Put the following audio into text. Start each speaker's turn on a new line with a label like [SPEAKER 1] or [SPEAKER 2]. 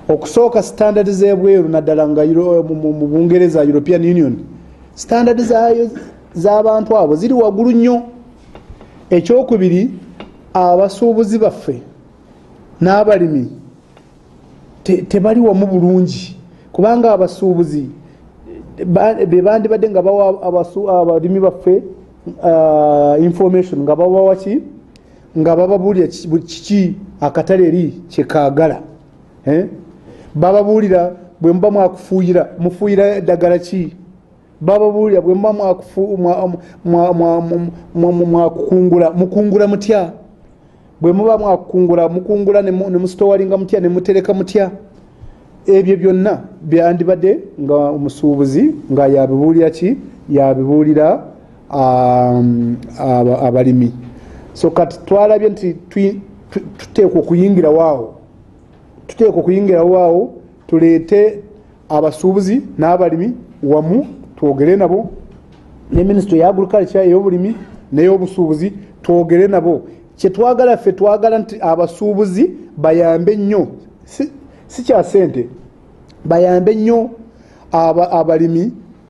[SPEAKER 1] okusooka standard z'ebweru naddala nga mu Bungereza European Union standard zaayo z'abantu abo ziri waggulu nnyo. Ekyokubiri abasuubuzi baffe n'abalimi tebali wamu bulungi kubanga abasuubuzi be bandibadde nga bawa abalimi baffe information nga babawa ki nga bababuulira kiki akatale eri kyekaagala bababuulira bwe muba mwakufuuyira mufuuyira eddagala ki bababuulira bwe muba mwakukungula mukungula mutya bwe muba mwakukungula mukungula ne musitowalinga mutya ne mutereka mutya. Ebyo byonna byandibadde nga omusuubuzi nga yabibuulira ki yabibuulira abalimi. So kati twalabye nti tuteekwa okuyingira waawo tuleete abasuubuzi n'abalimi wamu twogere nabo ne Ministry ya Agriculture ey'obulimi n'ey'obusuubuzi twogere nabo. Kyetwagala ffe twagala nti abasuubuzi bayambe nnyo si kya ssente bayambe nnyo abalimi